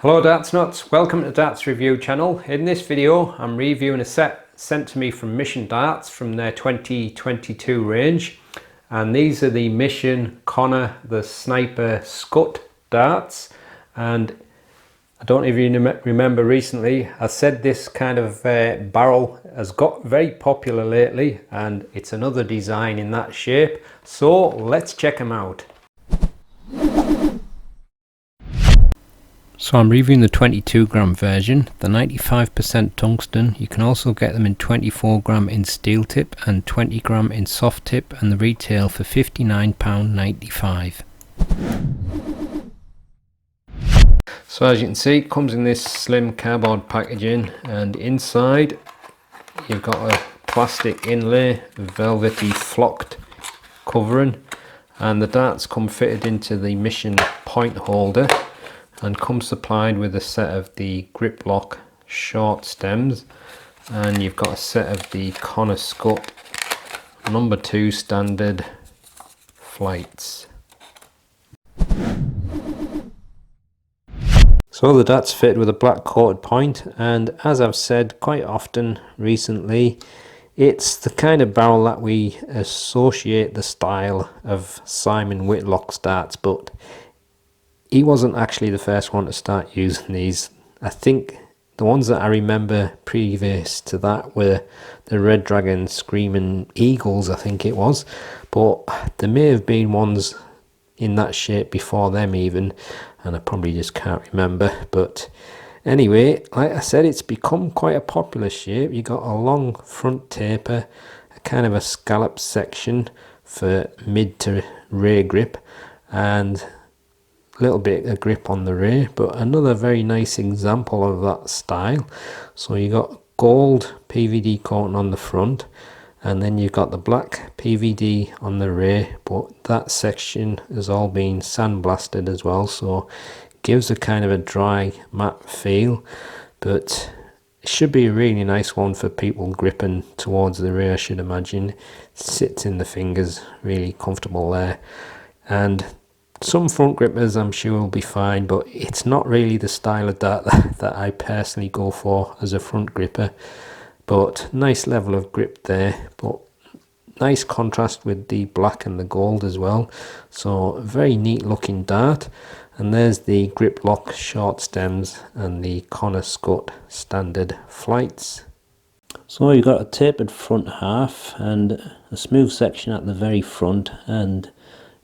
Hello Darts Nutz, welcome to Darts Review channel. In this video I'm reviewing a set sent to me from Mission Darts from their 2022 range, and these are the Mission Connor the Sniper Scutt darts. And I don't know if you remember, recently I said this kind of barrel has got very popular lately, and it's another design in that shape, so let's check them out. So I'm reviewing the 22 gram version, the 95% tungsten. You can also get them in 24 gram in steel tip and 20 gram in soft tip, and the retail for £59.95. So as you can see, it comes in this slim cardboard packaging, and inside you've got a plastic inlay, velvety flocked covering, and the darts come fitted into the Mission point holder and come supplied with a set of the grip lock short stems, and you've got a set of the Connor Scutt number 2 standard flights. So the dart's fitted with a black coated point, and as I've said quite often recently, it's the kind of barrel that we associate the style of Simon Whitlock's darts, but he wasn't actually the first one to start using these. I think the ones that I remember previous to that were the Red Dragon Screaming Eagles, I think it was, but there may have been ones in that shape before them even, and I probably just can't remember. But anyway, like I said, it's become quite a popular shape. You got a long front taper, a kind of a scallop section for mid to rear grip, and little bit of grip on the rear, but another very nice example of that style. So you got gold PVD coating on the front, and then you've got the black PVD on the rear, but that section has all been sandblasted as well, so it gives a kind of a dry matte feel, but it should be a really nice one for people gripping towards the rear, I should imagine. It sits in the fingers really comfortable there, and some front grippers I'm sure will be fine, but it's not really the style of dart that I personally go for as a front gripper. But nice level of grip there, but nice contrast with the black and the gold as well. So a very neat looking dart. And there's the grip lock short stems and the Connor Scutt standard flights. So you've got a tapered front half and a smooth section at the very front, and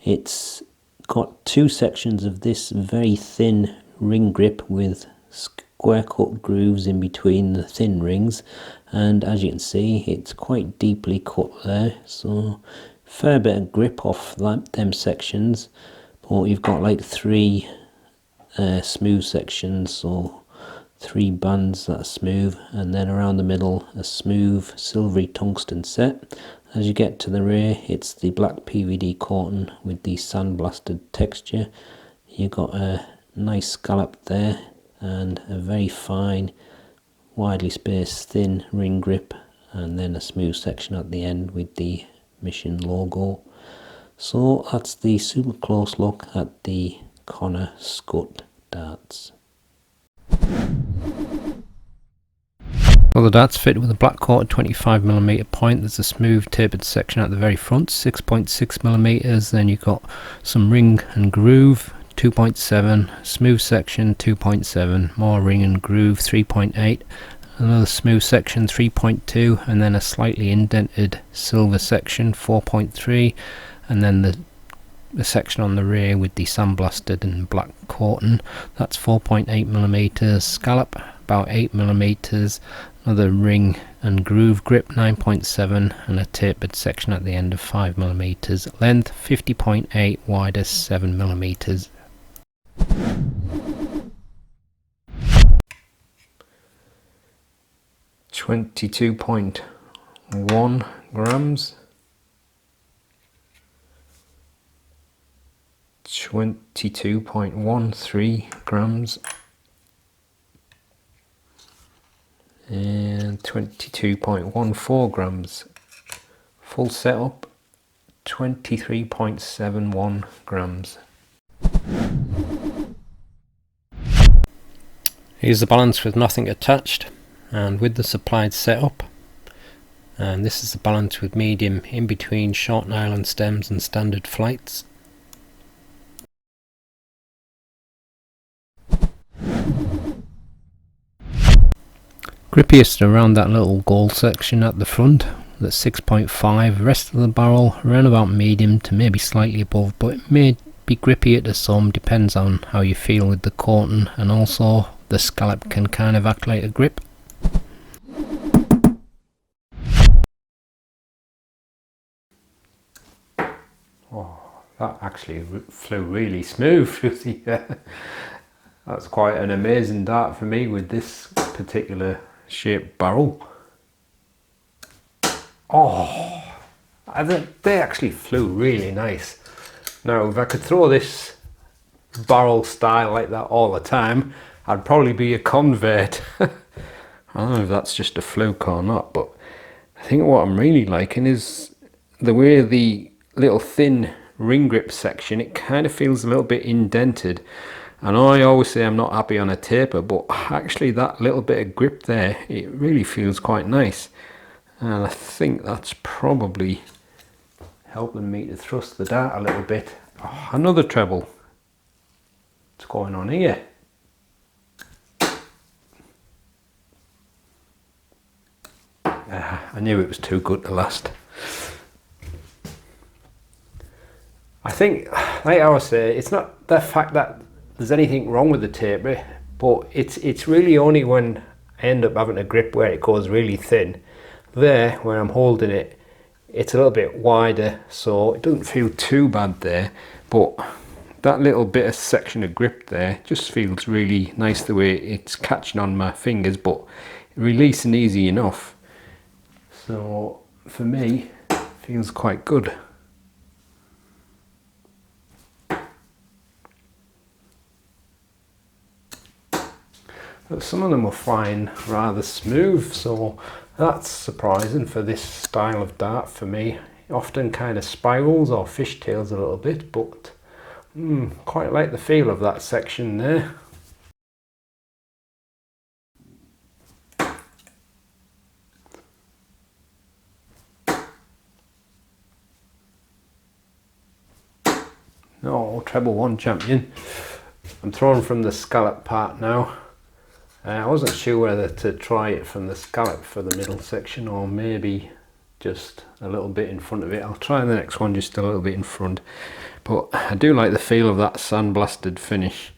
it's got two sections of this very thin ring grip with square cut grooves in between the thin rings, and as you can see it's quite deeply cut there, so fair bit of grip off them sections. But you've got like three smooth sections, so 3 bands that are smooth, and then around the middle a smooth silvery tungsten set. As you get to the rear, it's the black PVD coating with the sandblasted texture. You got a nice scallop there and a very fine, widely spaced thin ring grip, and then a smooth section at the end with the Mission logo. So that's the super close look at the Connor Scutt darts. Well, the dart's fitted with a black coated 25mm point. There's a smooth tapered section at the very front, 6.6mm. Then you've got some ring and groove, 2.7, smooth section 2.7, more ring and groove 3.8, another smooth section 3.2, and then a slightly indented silver section 4.3, and then the section on the rear with the sandblasted and black coating, that's 4.8mm, scallop about 8mm, another ring and groove grip 9.7, and a tapered section at the end of 5mm, length 50.8, widest 7mm. £22.1 grams, 22.13 grams, and 22.14 grams. Full setup 23.71 grams. Here's the balance with nothing attached and with the supplied setup, and this is the balance with medium in between short nylon stems and standard flights. Grippiest around that little gold section at the front, that's 6.5, rest of the barrel around about medium to maybe slightly above, but it may be grippier to some, depends on how you feel with the coating, and also the scallop can kind of act like a grip. Oh, that actually flew really smooth through the that's quite an amazing dart for me with this particular shaped barrel. Oh, they actually flew really nice. Now if I could throw this barrel style like that all the time, I'd probably be a convert. I don't know if that's just a fluke or not, but I think what I'm really liking is the way the little thin ring grip section, it kind of feels a little bit indented. I know I always say I'm not happy on a taper, but actually that little bit of grip there, it really feels quite nice. And I think that's probably helping me to thrust the dart a little bit. Oh, another treble. What's going on here? I knew it was too good to last. I think, like I was saying, it's not the fact that there's anything wrong with the taper, but it's really only when I end up having a grip where it goes really thin. There, when I'm holding it, it's a little bit wider, so it doesn't feel too bad there, but that little bit of section of grip there just feels really nice the way it's catching on my fingers, but releasing easy enough. So for me, it feels quite good. But some of them are flying rather smooth, so that's surprising for this style of dart for me. It often kind of spirals or fishtails a little bit, but quite like the feel of that section there. Oh, treble one champion. I'm throwing from the scallop part now. I wasn't sure whether to try it from the scallop for the middle section or maybe just a little bit in front of it. I'll try the next one just a little bit in front, but I do like the feel of that sandblasted finish.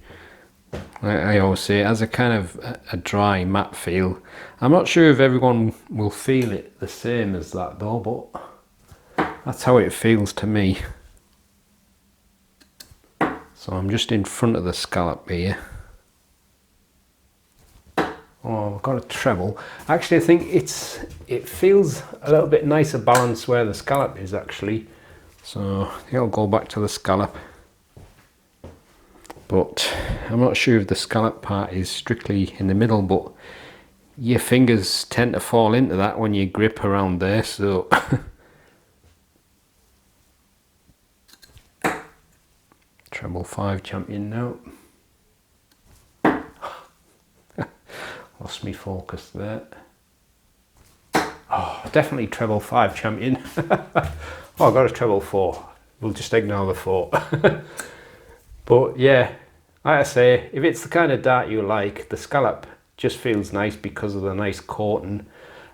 I always say it has a kind of a dry matte feel. I'm not sure if everyone will feel it the same as that though, but that's how it feels to me. So I'm just in front of the scallop here. Oh, I've got a treble. Actually, I think it feels a little bit nicer balance where the scallop is actually. So I think I'll go back to the scallop. But I'm not sure if the scallop part is strictly in the middle, but your fingers tend to fall into that when you grip around there, so treble 5 champion now. Lost me focus there. Oh, definitely treble 5 champion. Oh, I got a treble 4. We'll just ignore the 4. But yeah, like I say, if it's the kind of dart you like, the scallop just feels nice because of the nice coating,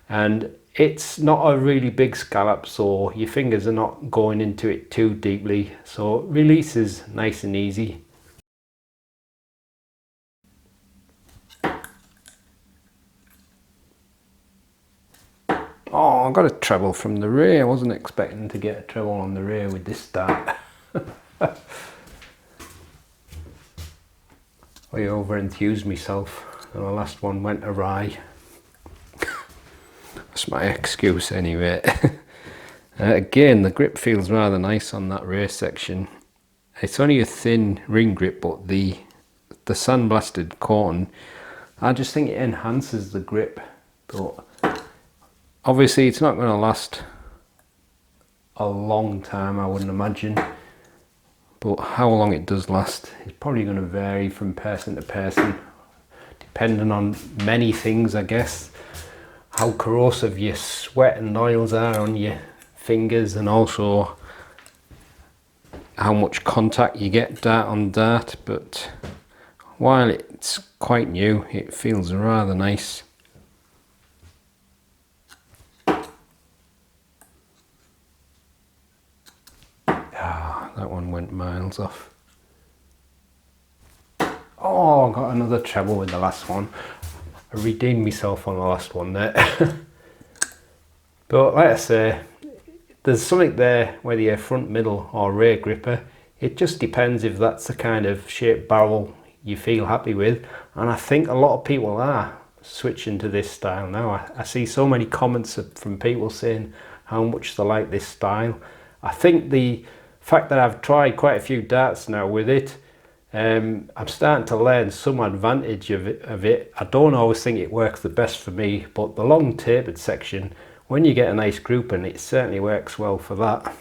and it's not a really big scallop, so your fingers are not going into it too deeply, so it releases nice and easy. Oh, I got a treble from the rear. I wasn't expecting to get a treble on the rear with this dart. I over-enthused myself and the last one went awry. That's my excuse anyway. Again, the grip feels rather nice on that rear section. It's only a thin ring grip, but the sandblasted coating, I just think it enhances the grip. But obviously it's not going to last a long time, I wouldn't imagine, but how long it does last is probably going to vary from person to person, depending on many things, I guess. How corrosive your sweat and oils are on your fingers, and also how much contact you get dart on dart. But while it's quite new, it feels rather nice. Ah, that one went miles off. Oh, I got another treble with the last one. I redeemed myself on the last one there. But like I say, there's something there, whether you're front, middle or rear gripper. It just depends if that's the kind of shaped barrel you feel happy with. And I think a lot of people are switching to this style now. I see so many comments from people saying how much they like this style. I think the fact that I've tried quite a few darts now with it, I'm starting to learn some advantage of it. I don't always think it works the best for me, but the long tapered section, when you get a nice grouping, it certainly works well for that.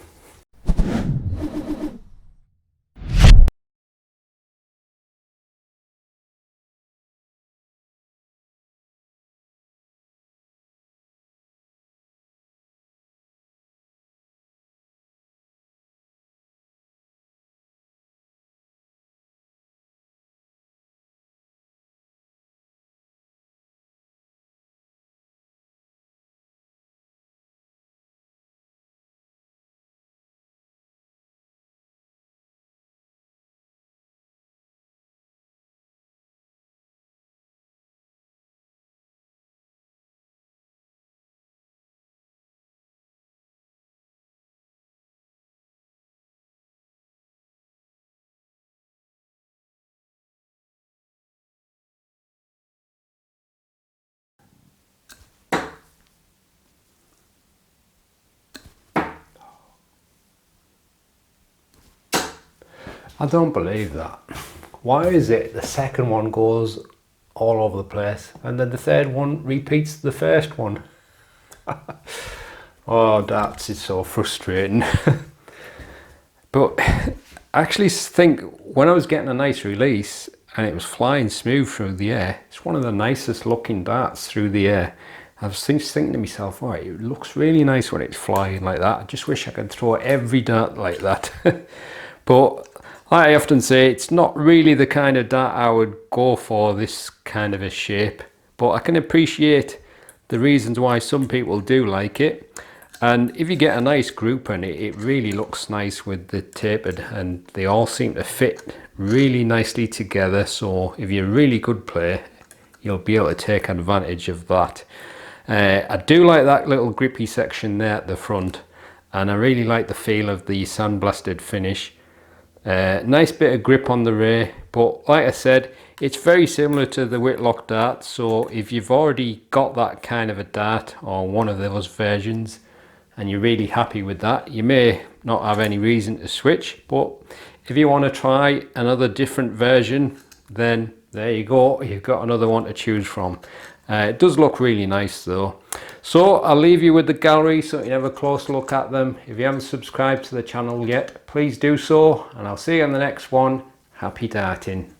I don't believe that. Why is it the second one goes all over the place and then the third one repeats the first one? Oh, darts is so frustrating. But I actually think when I was getting a nice release and it was flying smooth through the air, it's one of the nicest looking darts through the air. I was thinking to myself, oh, it looks really nice when it's flying like that. I just wish I could throw every dart like that. But like I often say, it's not really the kind of dart I would go for, this kind of a shape. But I can appreciate the reasons why some people do like it. And if you get a nice group and it really looks nice with the tapered, and they all seem to fit really nicely together. So if you're a really good player, you'll be able to take advantage of that. I do like that little grippy section there at the front, and I really like the feel of the sandblasted finish. Nice bit of grip on the rear, but like I said, it's very similar to the Whitlock dart. So if you've already got that kind of a dart or one of those versions and you're really happy with that, you may not have any reason to switch. But if you want to try another different version, then there you go, you've got another one to choose from. It does look really nice though. So I'll leave you with the gallery so you can have a close look at them. If you haven't subscribed to the channel yet, please do so, and I'll see you on the next one. Happy darting.